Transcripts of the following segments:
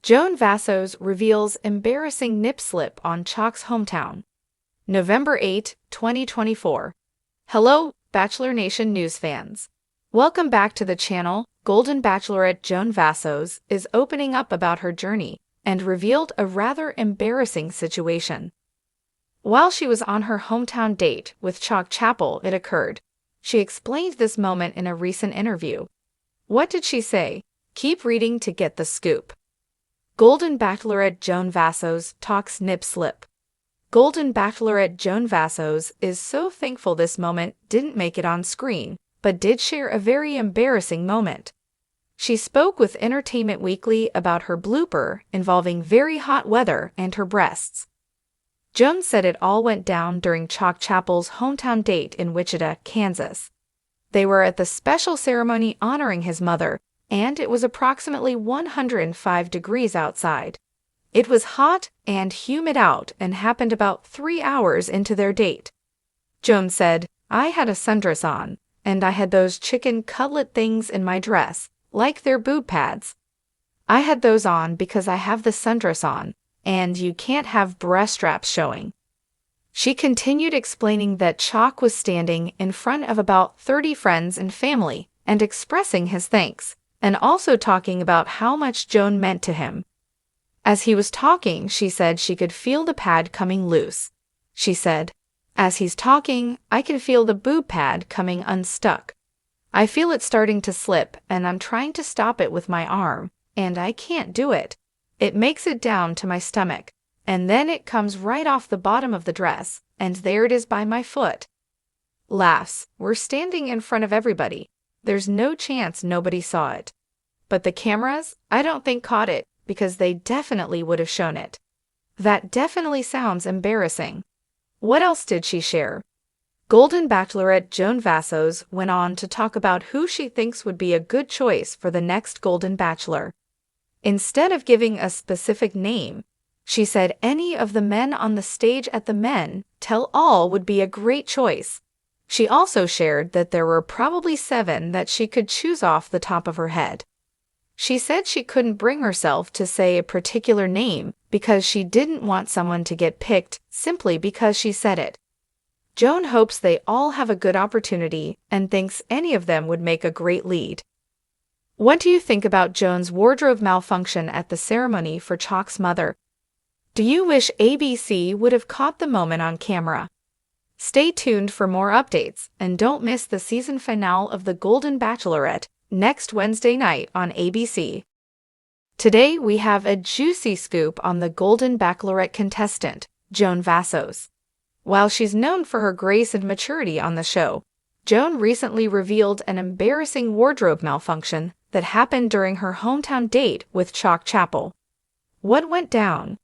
Joan Vassos reveals embarrassing nip slip on Chock's hometown. November 8, 2024. Hello, Bachelor Nation news fans. Welcome back to the channel. Golden Bachelorette Joan Vassos is opening up about her journey and revealed a rather embarrassing situation. While she was on her hometown date with Chock Chapple, it occurred. She explained this moment in a recent interview. What did she say? Keep reading to get the scoop. Golden Bachelorette Joan Vassos talks nip slip. Golden Bachelorette Joan Vassos is so thankful this moment didn't make it on screen, but did share a very embarrassing moment. She spoke with Entertainment Weekly about her blooper involving very hot weather and her breasts. Joan said it all went down during Chock Chapple's hometown date in Wichita, Kansas. They were at the special ceremony honoring his mother, and it was approximately 105 degrees outside. It was hot and humid out and happened about 3 hours into their date. Joan said, "I had a sundress on, and I had those chicken cutlet things in my dress, like they're boob pads. I had those on because I have the sundress on, and you can't have breast straps showing." She continued explaining that Chock was standing in front of about 30 friends and family and expressing his thanks, and also talking about how much Joan meant to him. As he was talking, she said she could feel the pad coming loose. She said, "As he's talking, I can feel the boob pad coming unstuck. I feel it starting to slip, and I'm trying to stop it with my arm, and I can't do it. It makes it down to my stomach, and then it comes right off the bottom of the dress, and there it is by my foot." Laughs. We're standing in front of everybody. There's no chance nobody saw it. But the cameras, I don't think caught it, because they definitely would have shown it. That definitely sounds embarrassing. What else did she share? Golden Bachelorette Joan Vassos went on to talk about who she thinks would be a good choice for the next Golden Bachelor. Instead of giving a specific name, she said any of the men on the stage at the Men Tell All would be a great choice. She also shared that there were probably 7 that she could choose off the top of her head. She said she couldn't bring herself to say a particular name because she didn't want someone to get picked simply because she said it. Joan hopes they all have a good opportunity and thinks any of them would make a great lead. What do you think about Joan's wardrobe malfunction at the ceremony for Chock's mother? Do you wish ABC would have caught the moment on camera? Stay tuned for more updates, and don't miss the season finale of The Golden Bachelorette next Wednesday night on ABC. Today we have a juicy scoop on the Golden Bachelorette contestant, Joan Vassos. While she's known for her grace and maturity on the show, Joan recently revealed an embarrassing wardrobe malfunction that happened during her hometown date with Chock Chapple. What went down?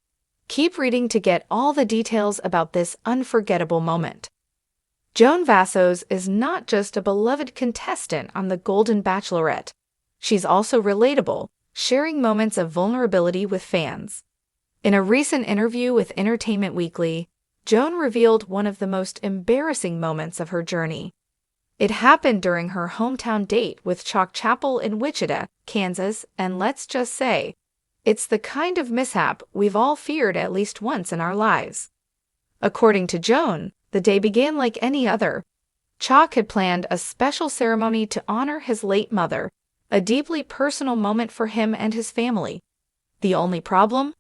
Keep reading to get all the details about this unforgettable moment. Joan Vassos is not just a beloved contestant on The Golden Bachelorette. She's also relatable, sharing moments of vulnerability with fans. In a recent interview with Entertainment Weekly, Joan revealed one of the most embarrassing moments of her journey. It happened during her hometown date with Chock Chapple in Wichita, Kansas, and let's just say, it's the kind of mishap we've all feared at least once in our lives. According to Joan, the day began like any other. Chock had planned a special ceremony to honor his late mother, a deeply personal moment for him and his family. The only problem?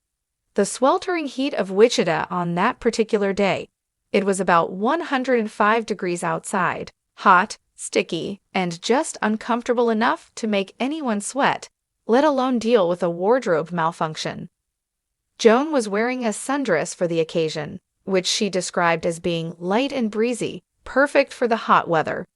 The sweltering heat of Wichita on that particular day. It was about 105 degrees outside, hot, sticky, and just uncomfortable enough to make anyone sweat, let alone deal with a wardrobe malfunction. Joan was wearing a sundress for the occasion, which she described as being light and breezy, perfect for the hot weather.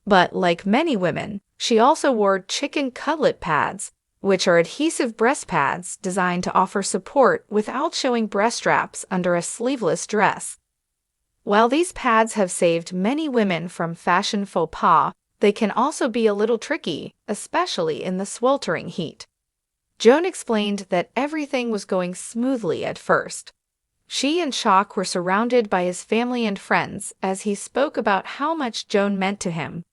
But like many women, she also wore chicken cutlet pads, which are adhesive breast pads designed to offer support without showing breast straps under a sleeveless dress. While these pads have saved many women from fashion faux pas, they can also be a little tricky, especially in the sweltering heat. Joan explained that everything was going smoothly at first. She and Chock were surrounded by his family and friends as he spoke about how much Joan meant to him.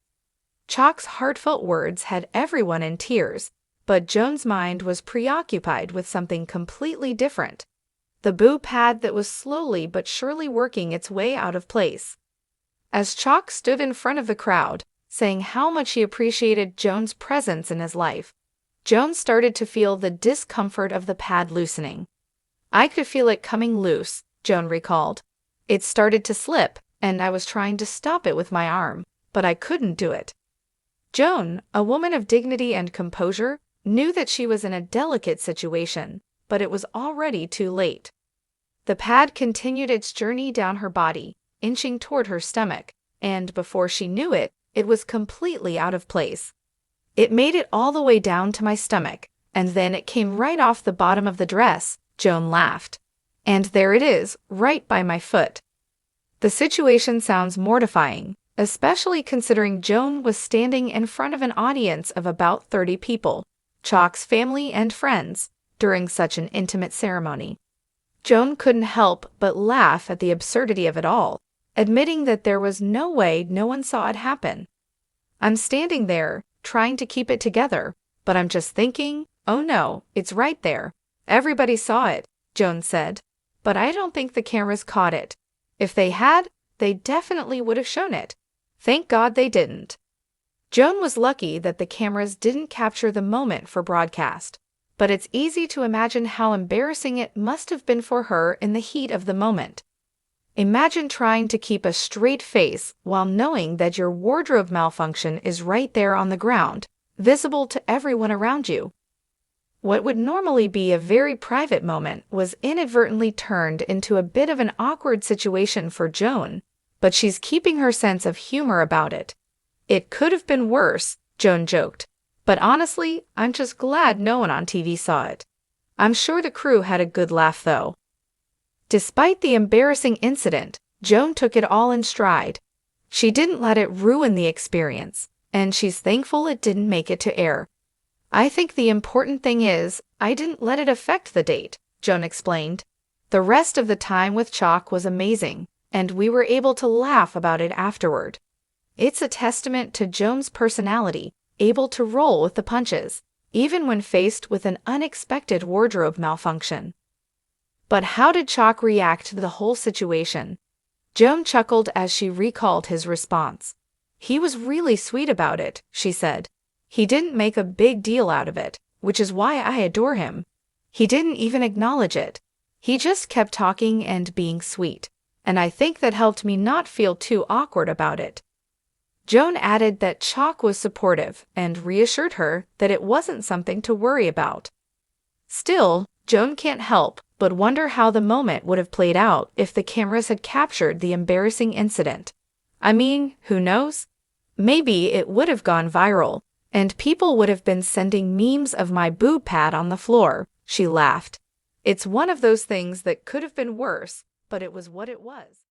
Chock's heartfelt words had everyone in tears, but Joan's mind was preoccupied with something completely different. The boob pad that was slowly but surely working its way out of place. As Chock stood in front of the crowd, saying how much he appreciated Joan's presence in his life, Joan started to feel the discomfort of the pad loosening. I could feel it coming loose, Joan recalled. It started to slip, and I was trying to stop it with my arm, but I couldn't do it. Joan, a woman of dignity and composure, knew that she was in a delicate situation, but it was already too late. The pad continued its journey down her body, inching toward her stomach, and before she knew it, it was completely out of place. It made it all the way down to my stomach, and then it came right off the bottom of the dress, Joan laughed. And there it is, right by my foot. The situation sounds mortifying, especially considering Joan was standing in front of an audience of about 30 people, Chock's family and friends, during such an intimate ceremony. Joan couldn't help but laugh at the absurdity of it all, admitting that there was no way no one saw it happen. I'm standing there, trying to keep it together, but I'm just thinking, oh no, it's right there. Everybody saw it, Joan said. But I don't think the cameras caught it. If they had, they definitely would have shown it. Thank God they didn't. Joan was lucky that the cameras didn't capture the moment for broadcast, but it's easy to imagine how embarrassing it must have been for her in the heat of the moment. Imagine trying to keep a straight face while knowing that your wardrobe malfunction is right there on the ground, visible to everyone around you. What would normally be a very private moment was inadvertently turned into a bit of an awkward situation for Joan, but she's keeping her sense of humor about it. It could have been worse, Joan joked, but honestly, I'm just glad no one on TV saw it. I'm sure the crew had a good laugh though. Despite the embarrassing incident, Joan took it all in stride. She didn't let it ruin the experience, and she's thankful it didn't make it to air. I think the important thing is, I didn't let it affect the date, Joan explained. The rest of the time with Chock was amazing, and we were able to laugh about it afterward. It's a testament to Joan's personality, able to roll with the punches, even when faced with an unexpected wardrobe malfunction. But how did Chock react to the whole situation? Joan chuckled as she recalled his response. He was really sweet about it, she said. He didn't make a big deal out of it, which is why I adore him. He didn't even acknowledge it. He just kept talking and being sweet, and I think that helped me not feel too awkward about it. Joan added that Chock was supportive and reassured her that it wasn't something to worry about. Still, Joan can't help but wonder how the moment would have played out if the cameras had captured the embarrassing incident. I mean, who knows? Maybe it would have gone viral, and people would have been sending memes of my boob pad on the floor, she laughed. It's one of those things that could have been worse, but it was what it was.